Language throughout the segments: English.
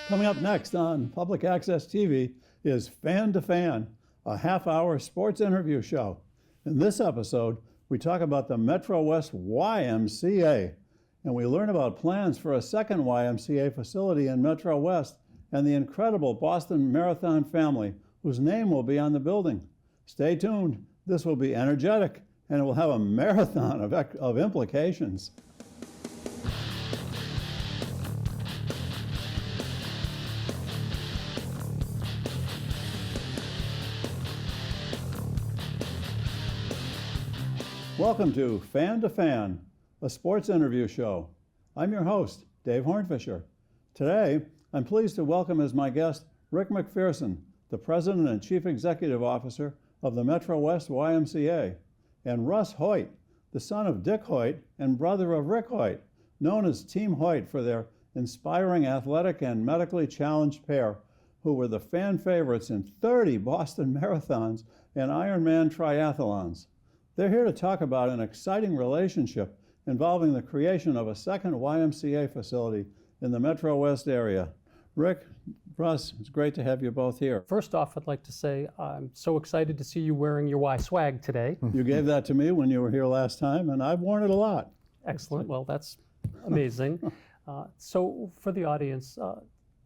Coming up next on Public Access TV is Fan to Fan, a half-hour sports interview show. In this episode, we talk about the Metrowest YMCA, and we learn about plans for a second YMCA facility in Metro West and the incredible Boston Marathon family whose name will be on the building. Stay tuned. This will be energetic, and it will have a marathon of implications. Welcome to Fan, a sports interview show. I'm your host, Dave Hornfischer. Today, I'm pleased to welcome as my guest Rick MacPherson, the President and Chief Executive Officer of the Metrowest YMCA, and Russ Hoyt, the son of Dick Hoyt and brother of Rick Hoyt, known as Team Hoyt for their inspiring athletic and medically challenged pair who were the fan favorites in 30 Boston marathons and Ironman triathlons. They're here to talk about an exciting relationship involving the creation of a second YMCA facility in the Metro West area. Rick, Russ, it's great to have you both here. First off, I'd like to say I'm so excited to see you wearing your Y swag today. You gave that to me when you were here last time, and I've worn it a lot. Excellent. Well, that's amazing. So for the audience,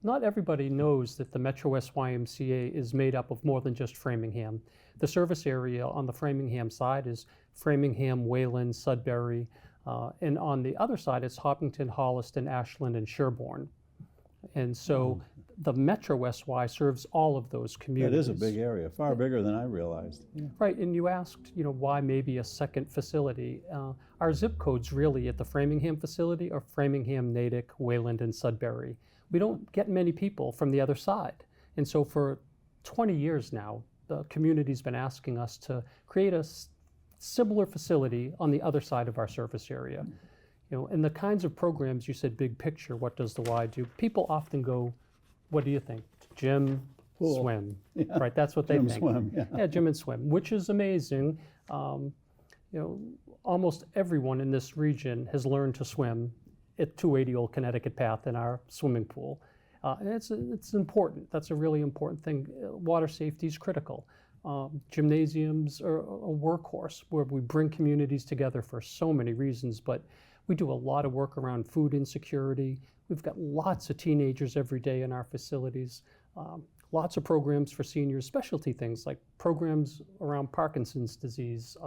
not everybody knows that the Metrowest YMCA is made up of more than just Framingham. The service area on the Framingham side is Framingham, Wayland, Sudbury, and on the other side it's Hopkinton, Holliston, Ashland, and Sherborne. And so the Metrowest Y serves all of those communities. It is a big area, far bigger than I realized. Yeah. Right, and you asked, why maybe a second facility. Our zip codes really at the Framingham facility are Framingham, Natick, Wayland, and Sudbury. We don't get many people from the other side. And so for 20 years now, the community's been asking us to create a similar facility on the other side of our service area. And the kinds of programs, you said big picture, what does the Y do? People often go, what do you think? Gym, Pool. swim, Yeah. right? That's what they Gym, think. swim, yeah. Gym and swim, which is amazing. Almost everyone in this region has learned to swim at 280 Old Connecticut Path in our swimming pool. And it's important. That's a really important thing. Water safety is critical. Gymnasiums are a workhorse where we bring communities together for so many reasons, but we do a lot of work around food insecurity. We've got lots of teenagers every day in our facilities. Lots of programs for seniors, specialty things like programs around Parkinson's disease.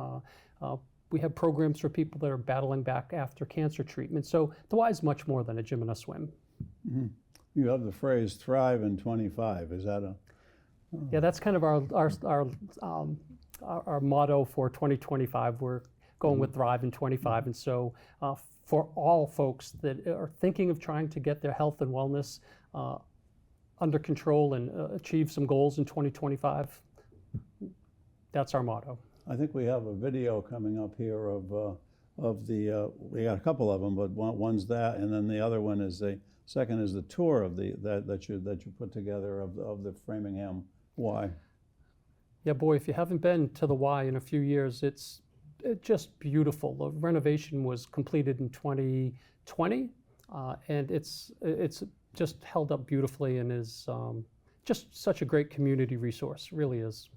We have programs for people that are battling back after cancer treatment. So the Y is much more than a gym and a swim. Mm-hmm. You have the phrase "thrive in 25." Is that a? Yeah, that's kind of our motto for 2025. We're going with Thrive in 25, and so for all folks that are thinking of trying to get their health and wellness under control and achieve some goals in 2025, that's our motto. I think we have a video coming up here of the. We got a couple of them, but one's that, and then the other one is second is the tour of that you put together of the Framingham Y. Yeah, boy, if you haven't been to the Y in a few years, it's just beautiful. The renovation was completed in 2020, and it's just held up beautifully and is just such a great community resource. Really is.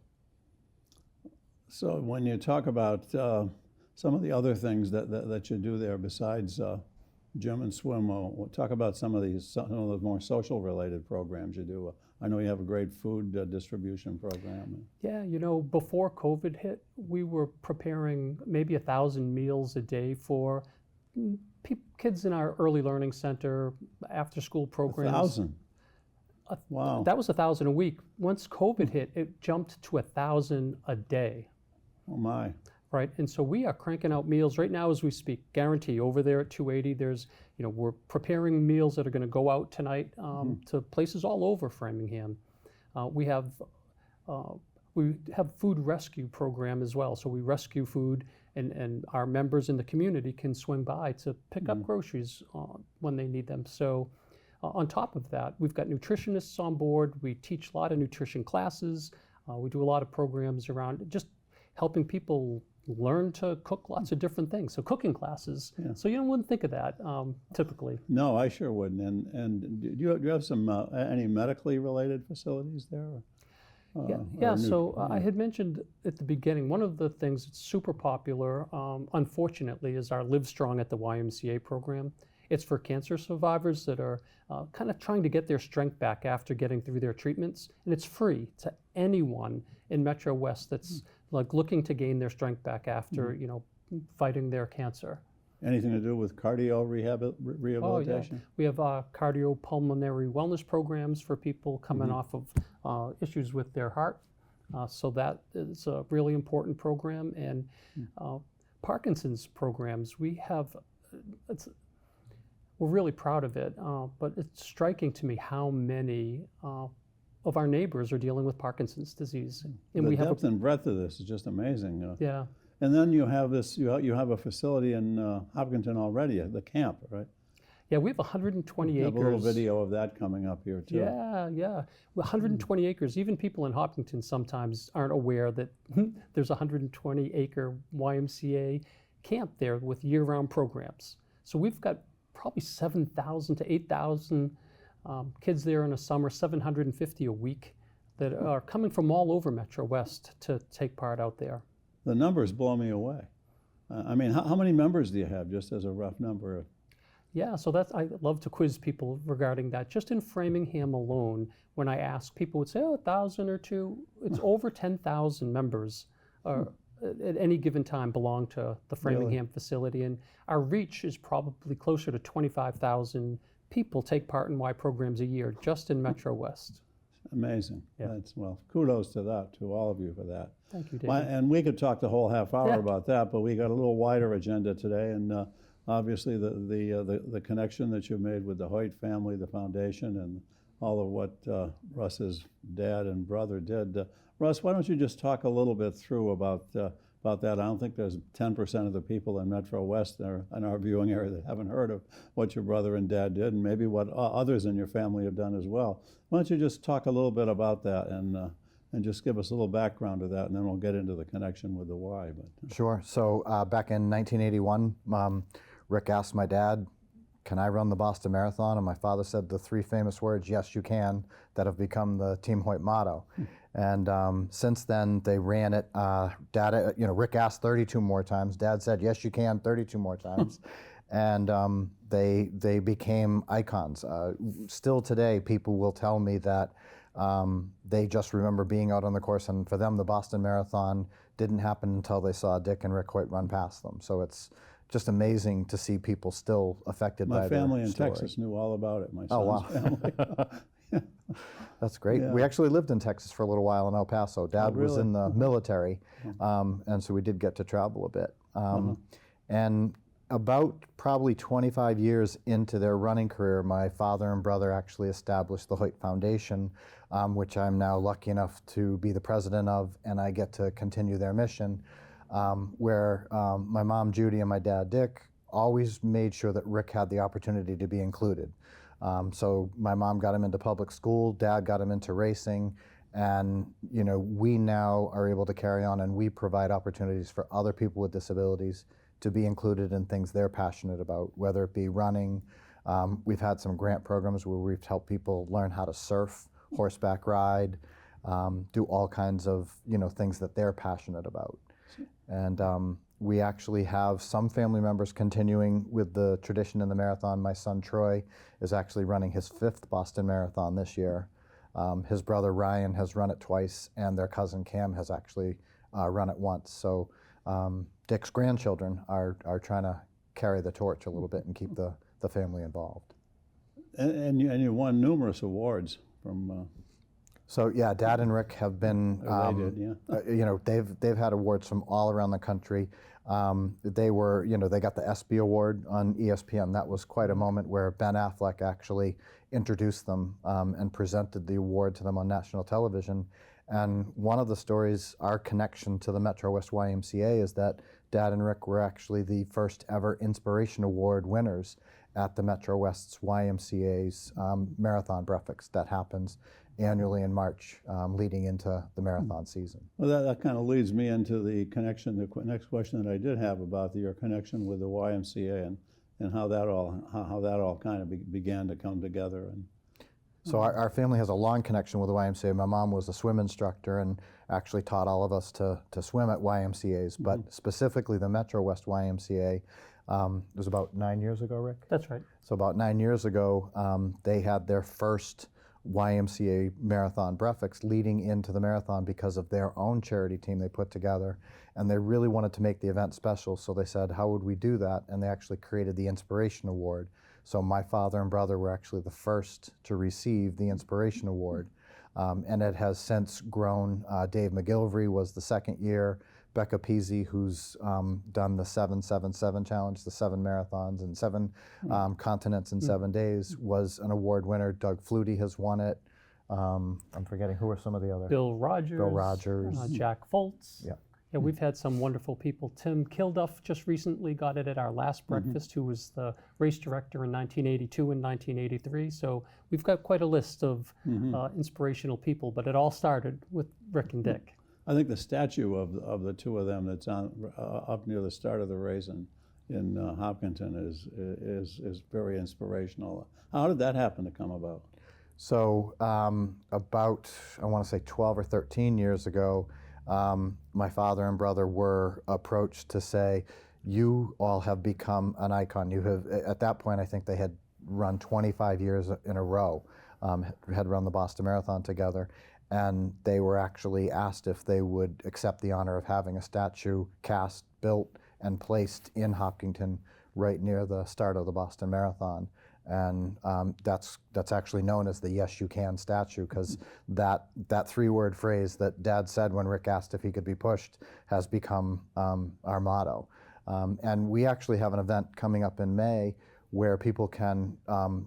So when you talk about some of the other things that you do there besides gym and swim, we'll talk about some of the more social related programs you do. I know you have a great food distribution program. Yeah, before COVID hit, we were preparing maybe 1,000 meals a day for kids in our early learning center, after school programs. 1,000? Wow. That was 1,000 a week. Once COVID hit, it jumped to 1,000 a day. Oh my. Right, and so we are cranking out meals right now as we speak. Guarantee over there at 280. There's, we're preparing meals that are going to go out tonight to places all over Framingham. We have food rescue program as well. So we rescue food, and our members in the community can swing by to pick up groceries when they need them. So on top of that, we've got nutritionists on board. We teach a lot of nutrition classes. We do a lot of programs around just helping people learn to cook lots of different things. So cooking classes. Yeah. So you wouldn't think of that typically. No, I sure wouldn't. And do you have some any medically related facilities there? I had mentioned at the beginning, one of the things that's super popular, unfortunately, is our Live Strong at the YMCA program. It's for cancer survivors that are kind of trying to get their strength back after getting through their treatments. And it's free to anyone in Metro West that's like looking to gain their strength back after, fighting their cancer. Anything to do with cardio rehabilitation? Oh, yeah. We have cardiopulmonary wellness programs for people coming off of issues with their heart. So that is a really important program. And Parkinson's programs, we're really proud of it, but it's striking to me how many of our neighbors are dealing with Parkinson's disease. And the depth and breadth of this is just amazing. Yeah. And then you have this. You have a facility in Hopkinton already, the camp, right? Yeah, we have 120 acres. I have a little video of that coming up here too. Yeah. 120 acres. Even people in Hopkinton sometimes aren't aware that there's a 120-acre YMCA camp there with year-round programs. So we've got probably 7,000 to 8,000 kids there in the summer, 750 a week, that are coming from all over Metro West to take part out there. The numbers blow me away. I mean, how many members do you have, just as a rough number? Yeah, so I love to quiz people regarding that. Just in Framingham alone, when I ask, people would say, 1,000 or two. It's over 10,000 members at any given time belong to the Framingham facility. And our reach is probably closer to 25,000 people take part in Y programs a year just in Metro West. Amazing. Yeah. Kudos to all of you for that. Thank you, David. And we could talk the whole half hour about that, but we got a little wider agenda today, and obviously the connection that you made with the Hoyt family, the foundation, and all of what Russ's dad and brother did. Russ, why don't you just talk a little bit through about that? I don't think there's 10% of the people in Metro West there in our viewing area that haven't heard of what your brother and dad did, and maybe what others in your family have done as well. Why don't you just talk a little bit about that and just give us a little background to that, and then we'll get into the connection with the Y. Sure. So back in 1981, Rick asked my dad, "Can I run the Boston Marathon?" And my father said the three famous words, "Yes, you can," that have become the Team Hoyt motto. And since then, they ran it. Rick asked 32 more times. Dad said, "Yes, you can," 32 more times. And they became icons. Still today, people will tell me that they just remember being out on the course, and for them, the Boston Marathon didn't happen until they saw Dick and Rick Hoyt run past them. So it's just amazing to see people still affected by their story. My family in Texas knew all about it, my son's family. That's great. Yeah. We actually lived in Texas for a little while in El Paso. Dad was in the military, and so we did get to travel a bit. And about probably 25 years into their running career, my father and brother actually established the Hoyt Foundation, which I'm now lucky enough to be the president of, and I get to continue their mission, where my mom, Judy, and my dad, Dick, always made sure that Rick had the opportunity to be included. So my mom got him into public school, Dad got him into racing, and we now are able to carry on, and we provide opportunities for other people with disabilities to be included in things they're passionate about, whether it be running. We've had some grant programs where we've helped people learn how to surf, horseback ride, do all kinds of things that they're passionate about. And we actually have some family members continuing with the tradition in the marathon. My son Troy is actually running his 5th Boston Marathon this year. His brother Ryan has run it twice, and their cousin Cam has actually run it once. So Dick's grandchildren are trying to carry the torch a little bit and keep the family involved. And you won numerous awards from. So yeah, Dad and Rick have been. They've had awards from all around the country. They got the ESPY award on ESPN. That was quite a moment where Ben Affleck actually introduced them and presented the award to them on national television. And one of the stories, our connection to the Metrowest YMCA, is that Dad and Rick were actually the first ever Inspiration Award winners at the Metrowest's YMCA's marathon breakfast that happens annually in March, leading into the marathon season. Well, that kind of leads me into the connection, the next question that I did have about your connection with the YMCA and how that all kind of began to come together. And so our family has a long connection with the YMCA. My mom was a swim instructor and actually taught all of us to swim at YMCA's, but specifically the Metrowest YMCA. It was about 9 years ago, Rick? That's right. So about 9 years ago, they had their first YMCA marathon breakfast leading into the marathon because of their own charity team they put together. And they really wanted to make the event special, so they said, how would we do that? And they actually created the Inspiration Award. So my father and brother were actually the first to receive the Inspiration Award. And it has since grown. Dave McGillivray was the second year. Becca Peasy, who's done the 7-7-7 challenge, the 7 marathons and 7 continents in 7 days, was an award winner. Doug Flutie has won it. I'm forgetting, who are some of the other? Bill Rogers. Jack Foltz. Yeah. Yeah, we've had some wonderful people. Tim Kilduff just recently got it at our last breakfast, who was the race director in 1982 and 1983. So we've got quite a list of inspirational people, but it all started with Rick and Dick. I think the statue of the two of them that's on up near the start of the race in Hopkinton is very inspirational. How did that happen to come about? So about, I want to say 12 or 13 years ago, my father and brother were approached to say, you all have become an icon. You have, at that point, I think they had run 25 years in a row, had run the Boston Marathon together. And they were actually asked if they would accept the honor of having a statue cast, built, and placed in Hopkinton right near the start of the Boston Marathon. And that's actually known as the Yes You Can statue, because that 3-word phrase that Dad said when Rick asked if he could be pushed has become our motto. And we actually have an event coming up in May where people can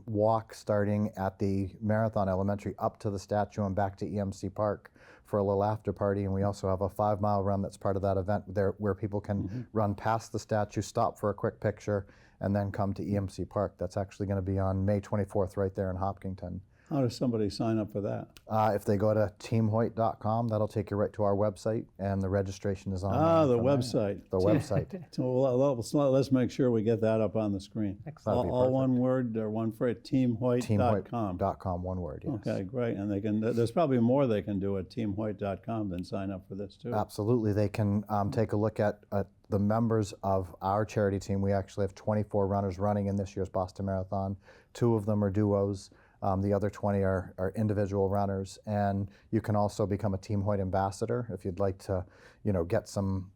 walk starting at the Marathon Elementary up to the statue and back to EMC Park for a little after party. And we also have a 5-mile run that's part of that event there, where people can run past the statue, stop for a quick picture, and then come to EMC Park. That's actually going to be on May 24th right there in Hopkinton. How does somebody sign up for that? If they go to teamhoyt.com, that'll take you right to our website, and the registration is on. The website. The website. So let's make sure we get that up on the screen. Excellent. All one word or one phrase, teamhoyt.com. Teamhoyt.com, one word, yes. Okay, great. And they can. There's probably more they can do at teamhoyt.com than sign up for this too. Absolutely. They can take a look at the members of our charity team. We actually have 24 runners running in this year's Boston Marathon. 2 of them are duos. The other 20 are individual runners, and you can also become a Team Hoyt ambassador if you'd like to, get some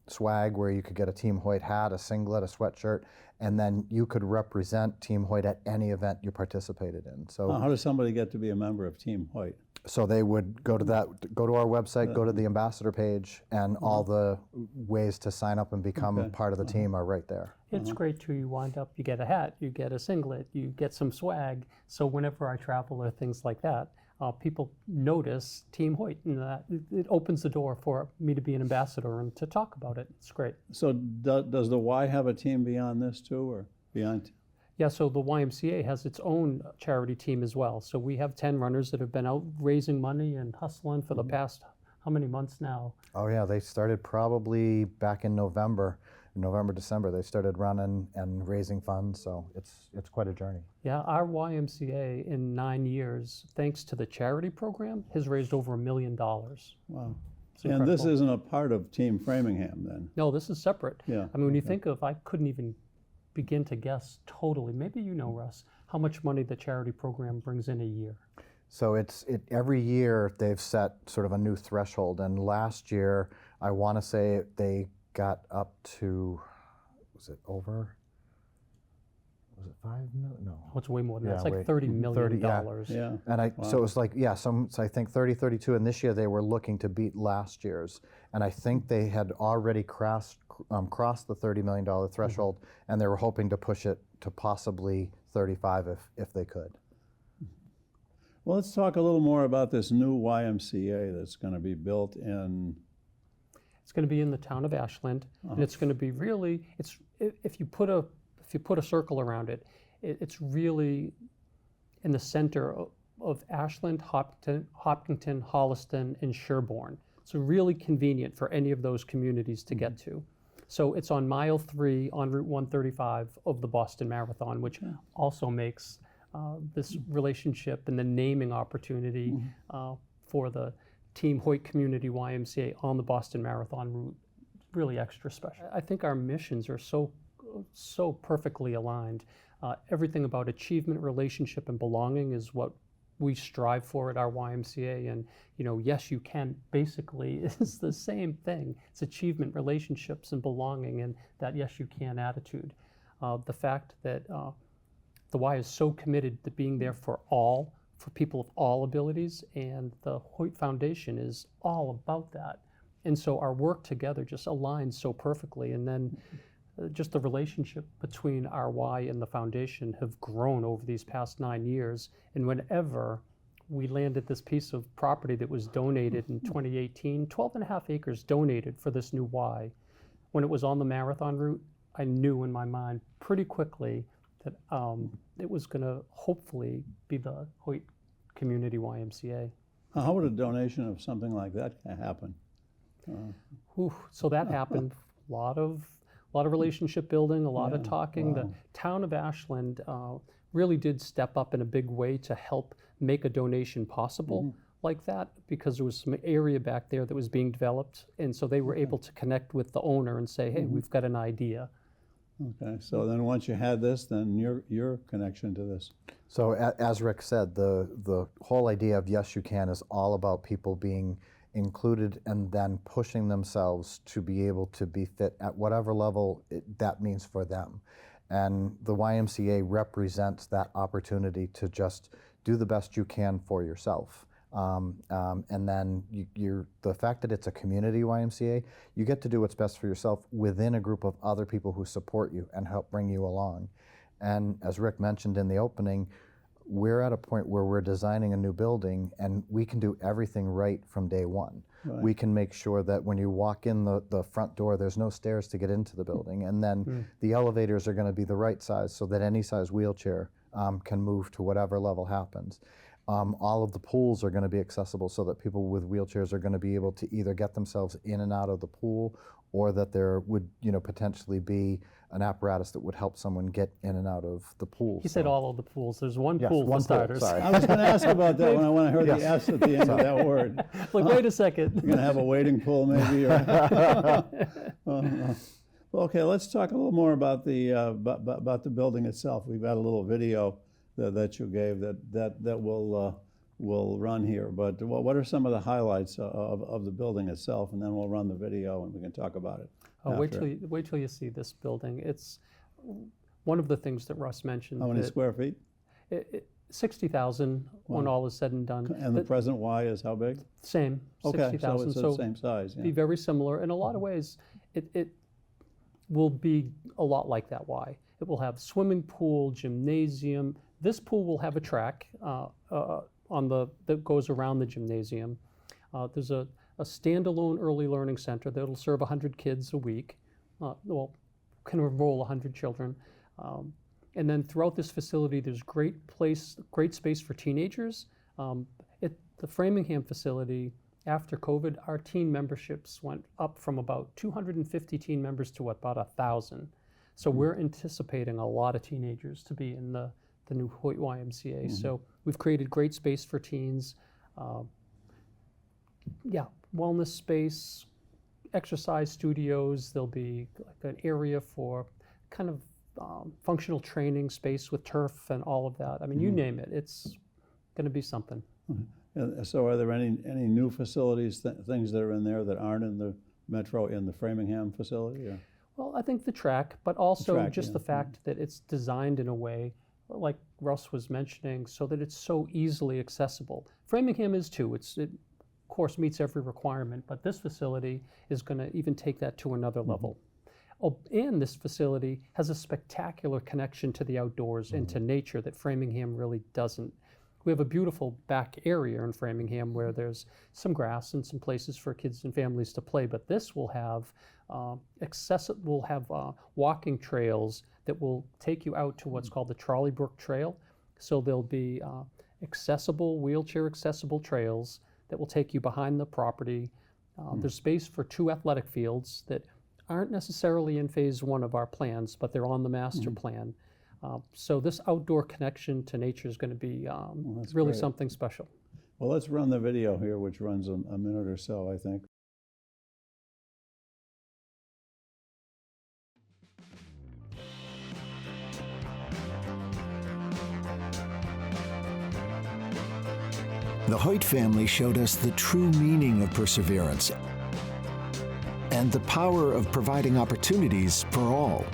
swag where you could get a Team Hoyt hat, a singlet, a sweatshirt, and then you could represent Team Hoyt at any event you participated in. So how does somebody get to be a member of Team Hoyt? So they would go to our website, go to the ambassador page, and all the ways to sign up and become part of the team are right there. It's great too. You wind up, you get a hat, you get a singlet, you get some swag. So whenever I travel or things like that, people notice Team Hoyt, and that it opens the door for me to be an ambassador and to talk about it. It's great. So does the Y have a team beyond this too, or beyond? Yeah, so the YMCA has its own charity team as well. So we have 10 runners that have been out raising money and hustling for the past, how many months now? Oh yeah, they started probably back in November, December. They started running and raising funds, so it's quite a journey. Yeah, our YMCA in 9 years, thanks to the charity program, has raised over $1 million. Wow. It's And this incredible. isn't a part of Team Framingham then? No, this is separate. Yeah. I mean, when you think of, I couldn't even begin to guess totally, maybe you know, Russ, how much money the charity program brings in a year. So every year they've set sort of a new threshold, and last year I want to say they got up to, was it 5 million? No. Oh, it's way more than that. Yeah, It's like way- $30 million. 30, yeah. Yeah. And so it was like, so I think 32, and this year they were looking to beat last year's. And I think they had already crossed the $30 million threshold, and they were hoping to push it to possibly 35 if they could. Well, let's talk a little more about this new YMCA that's going to be built in. It's going to be in the town of Ashland, and it's going to be really, if you put a circle around it, it's really in the center of Ashland, Hopkinton, Holliston, and Sherborne. So really convenient for any of those communities to get to. So it's on mile 3 on Route 135 of the Boston Marathon, which also makes this relationship and the naming opportunity for the Team Hoyt Community YMCA on the Boston Marathon route really extra special. I think our missions are so perfectly aligned. Everything about achievement, relationship, and belonging is what we strive for at our YMCA, and yes, you can basically is the same thing. It's achievement, relationships, and belonging, and that yes, you can attitude. The fact that the Y is so committed to being there for people of all abilities, and the Hoyt Foundation is all about that. And so our work together just aligns so perfectly, and then just the relationship between our Y and the foundation have grown over these past 9 years. And whenever we landed this piece of property that was donated in 2018, 12.5 acres donated for this new Y, when it was on the marathon route, I knew in my mind pretty quickly that it was going to hopefully be the Hoyt Community YMCA. How would a donation of something like that happen? So that happened. A lot of relationship building, a lot of talking. Wow. The town of Ashland really did step up in a big way to help make a donation possible like that, because there was some area back there that was being developed, and so they were able to connect with the owner and say, hey, we've got an idea. Okay, so then once you had this, then your connection to this. So as Rick said, the whole idea of Yes You Can is all about people being included and then pushing themselves to be able to be fit at whatever level that means for them. And the YMCA represents that opportunity to just do the best you can for yourself. And then the fact that it's a community YMCA, you get to do what's best for yourself within a group of other people who support you and help bring you along. And as Rick mentioned in the opening, we're at a point where we're designing a new building and we can do everything right from day one. Right. We can make sure that when you walk in the front door, there's no stairs to get into the building. And then the elevators are going to be the right size so that any size wheelchair can move to whatever level happens. All of the pools are going to be accessible so that people with wheelchairs are going to be able to either get themselves in and out of the pool, or that there would potentially be an apparatus that would help someone get in and out of the pool. He said all of the pools. There's one pool for starters. Sorry. I was going to ask about that when I heard the S at the end of that word. Like, wait a second. You're going to have a wading pool maybe? Or well, okay, let's talk a little more about the building itself. We've got a little video that you gave that will run here. But what are some of the highlights of the building itself, and then we'll run the video and we can talk about it. Wait till you see this building. It's one of the things that Russ mentioned. How many square feet? 60,000 when all is said and done. And the present Y is how big? Same, okay, 60,000. So it's the same size. Yeah. Be very similar. In a lot of ways, it will be a lot like that Y. It will have swimming pool, gymnasium. This pool will have a track that goes around the gymnasium. There's a standalone early learning center that'll serve 100 kids a week. Can enroll 100 children. And then throughout this facility, there's great space for teenagers. At the Framingham facility, after COVID, our teen memberships went up from about 250 teen members to about 1,000. So we're anticipating a lot of teenagers to be in the new Hoyt YMCA. So we've created great space for teens. Wellness space, exercise studios. There'll be like an area for kind of functional training space with turf and all of that. I mean, you name it, it's going to be something. So are there any new facilities, things that are in there that aren't in the Framingham facility? Or? Well, I think the track, but also the fact that it's designed in a way, like Russ was mentioning, so that it's so easily accessible. Framingham is too. It of course meets every requirement, but this facility is going to even take that to another level. Oh, and this facility has a spectacular connection to the outdoors and to nature that Framingham really doesn't. We have a beautiful back area in Framingham where there's some grass and some places for kids and families to play, but this will have walking trails that will take you out to what's called the Trolley Brook Trail. So there'll be accessible, wheelchair accessible trails that will take you behind the property. There's space for 2 athletic fields that aren't necessarily in phase 1 of our plans, but they're on the master plan. So this outdoor connection to nature is going to be really great. something special. Well, let's run the video here, which runs a minute or so, I think. The Hoyt family showed us the true meaning of perseverance and the power of providing opportunities for all.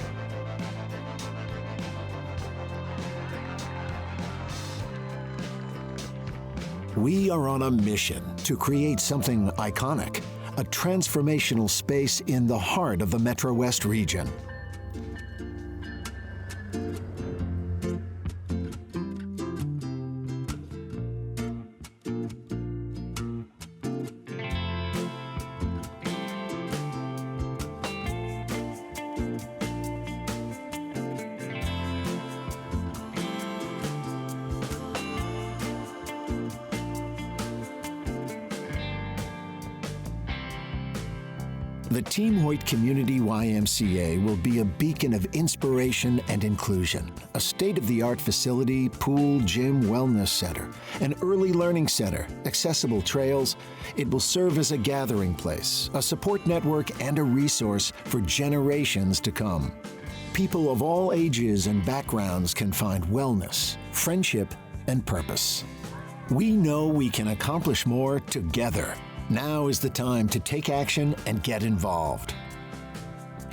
We are on a mission to create something iconic, a transformational space in the heart of the Metrowest region. The Team Hoyt Community YMCA will be a beacon of inspiration and inclusion, a state-of-the-art facility, pool, gym, wellness center, an early learning center, accessible trails. It will serve as a gathering place, a support network, and a resource for generations to come. People of all ages and backgrounds can find wellness, friendship, and purpose. We know we can accomplish more together. Now is the time to take action and get involved.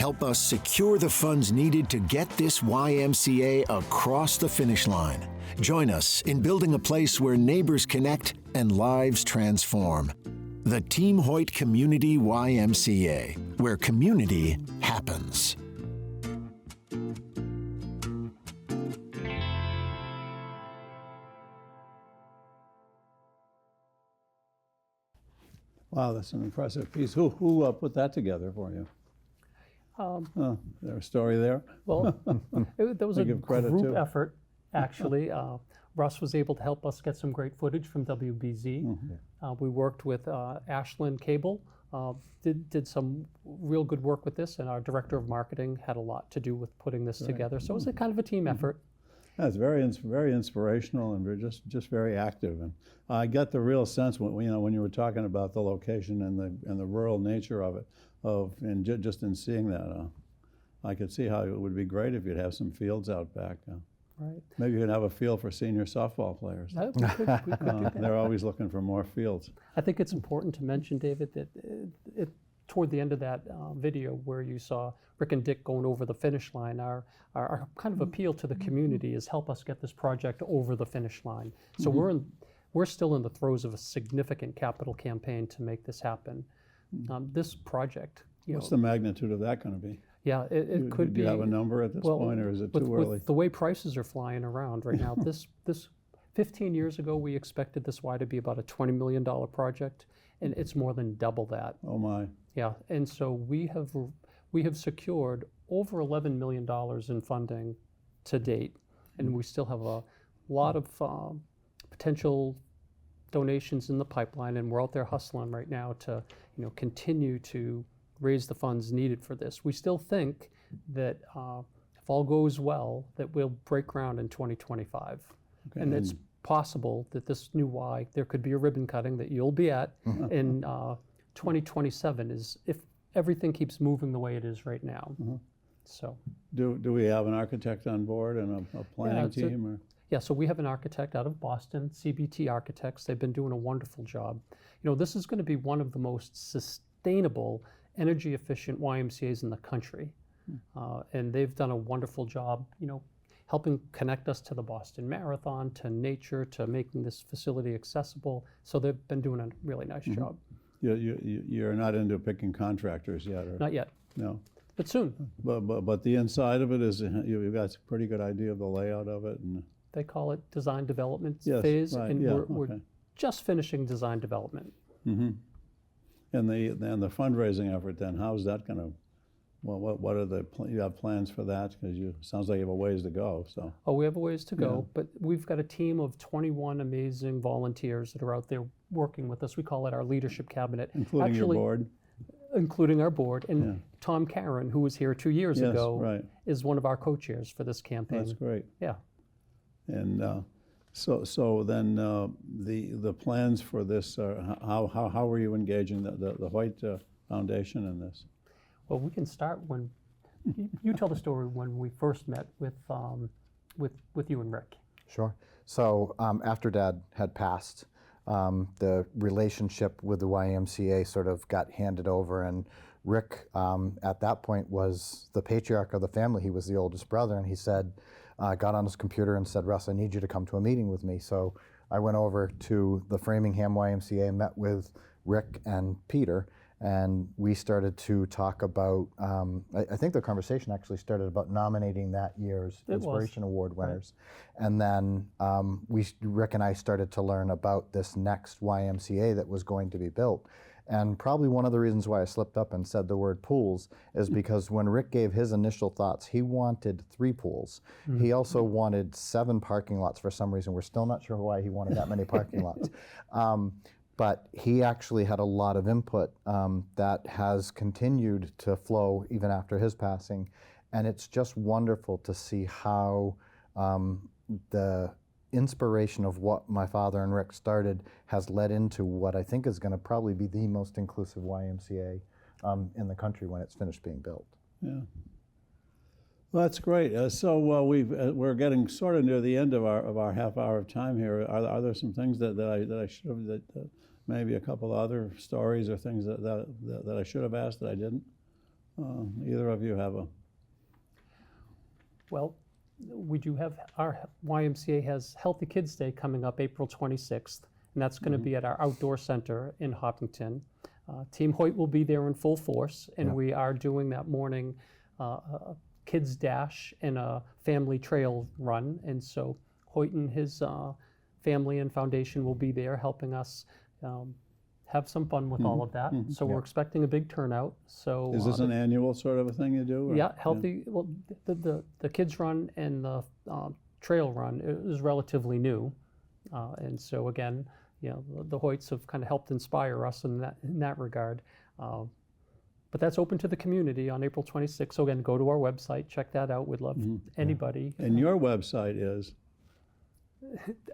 Help us secure the funds needed to get this YMCA across the finish line. Join us in building a place where neighbors connect and lives transform. The Team Hoyt Community YMCA, where community happens. Wow, that's an impressive piece. Who put that together for you? Is there a story there? Well, there was a give credit group to. effort, actually. Russ was able to help us get some great footage from WBZ. We worked with Ashland Cable, did some real good work with this, and our director of marketing had a lot to do with putting this together. So it was a kind of a team effort. That's very inspirational and just very active. And I got the real sense when you were talking about the location and the rural nature of it, just in seeing that, I could see how it would be great if you'd have some fields out back. Right. Maybe you could have a field for senior softball players. We could do that. They're always looking for more fields. I think it's important to mention, David, that toward the end of that video where you saw Rick and Dick going over the finish line, our kind of appeal to the community is help us get this project over the finish line. So we're still in the throes of a significant capital campaign to make this happen. This project, What's the magnitude of that going to be? Yeah, it could be. Do you have a number at this point, or is it too early? With the way prices are flying around right now, this 15 years ago, we expected this Y to be about a $20 million project, and it's more than double that. Oh my. Yeah, and so we have secured over $11 million in funding to date, and we still have a lot of potential donations in the pipeline, and we're out there hustling right now to continue to raise the funds needed for this. We still think that if all goes well, that we'll break ground in 2025. Okay. And it's possible that this new Y, there could be a ribbon cutting that you'll be at in 2027 is if everything keeps moving the way it is right now. So Do we have an architect on board and a planning team? Yeah, so we have an architect out of Boston, CBT Architects. They've been doing a wonderful job. This is going to be one of the most sustainable, energy efficient YMCAs in the country. And they've done a wonderful job, helping connect us to the Boston Marathon, to nature, to making this facility accessible. So they've been doing a really nice job. You're not into picking contractors yet? Not yet. No. But soon. But the inside of it is, you've got a pretty good idea of the layout of it. And They call it design development yes, phase, right, and yeah, we're just finishing design development. And the fundraising effort then, how's that going to Well, what are you have plans for that? Because sounds like you have a ways to go. So. Oh, we have a ways to go, but we've got a team of 21 amazing volunteers that are out there working with us. We call it our leadership cabinet. Including your board? Including our board. And Tom Caron, who was here 2 years ago, is one of our co-chairs for this campaign. That's great. Yeah. And so then the plans for this, how are you engaging the Hoyt Foundation in this? Well, we can start when you tell the story when we first met with you and Rick. Sure. So after Dad had passed, the relationship with the YMCA sort of got handed over, and Rick at that point was the patriarch of the family. He was the oldest brother, and he said, got on his computer and said, "Russ, I need you to come to a meeting with me." So I went over to the Framingham YMCA, met with Rick and Peter, and we started to talk about, I think the conversation actually started about nominating that year's Inspiration Award winners. Right. And then Rick and I started to learn about this next YMCA that was going to be built. And probably one of the reasons why I slipped up and said the word pools is because when Rick gave his initial thoughts, he wanted 3 pools. Mm-hmm. He also wanted 7 parking lots for some reason. We're still not sure why he wanted that many parking lots. But he actually had a lot of input that has continued to flow even after his passing. And it's just wonderful to see how the inspiration of what my father and Rick started has led into what I think is going to probably be the most inclusive YMCA in the country when it's finished being built. Yeah. Well, that's great. So we're getting sort of near the end of our half hour of time here. Are there some things that I should have, maybe a couple other stories or things that I should have asked that I didn't? Either of you have a? Well, we do have, our YMCA has Healthy Kids Day coming up April 26th, and that's going to be at our outdoor center in Hopkinton. Team Hoyt will be there in full force, and we are doing that morning kids dash and a family trail run, and so Hoyt and his family and foundation will be there helping us have some fun with all of that. So we're expecting a big turnout. So is this an annual sort of a thing you do? Or? Yeah, healthy. Well, the kids run and the trail run is relatively new, and so again, the Hoyts have kind of helped inspire us in that regard. But that's open to the community on April 26th. So again, go to our website, check that out. We'd love anybody. And your website is?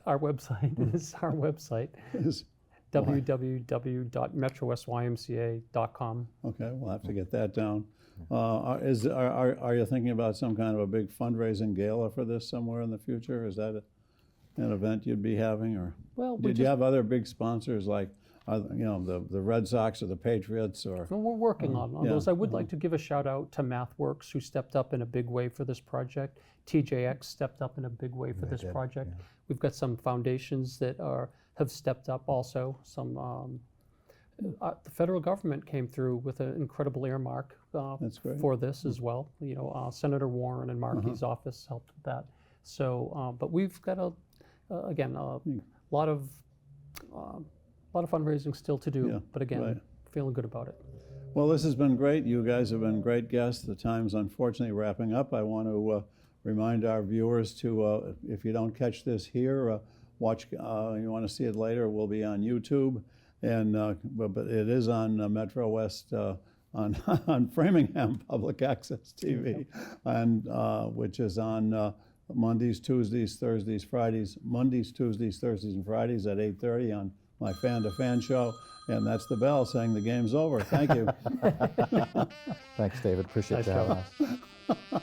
Our website is www.metrowestymca.com. Okay, we'll have to get that down. Are you thinking about some kind of a big fundraising gala for this somewhere in the future? Is that an event you'd be having, or did you have other big sponsors like the Red Sox or the Patriots? Or well, we're working on those. I would like to give a shout out to MathWorks, who stepped up in a big way for this project. TJX stepped up in a big way for this project. Yeah. We've got some foundations that have stepped up also. Some the federal government came through with an incredible earmark for this as well. Senator Warren and Markey's office helped with that. So, but we've got a lot of fundraising still to do. But again, feeling good about it. Well, this has been great. You guys have been great guests. The time's unfortunately wrapping up. I want to remind our viewers to, if you don't catch this here, watch. You want to see it later, we'll be on YouTube, and but it is on Metrowest on Framingham Public Access TV, and which is on Mondays, Tuesdays, Thursdays, Fridays. Mondays, Tuesdays, Thursdays, and Fridays at 8:30 on my Fan to Fan show, and that's the bell saying the game's over. Thank you. Thanks, David. Appreciate you having us.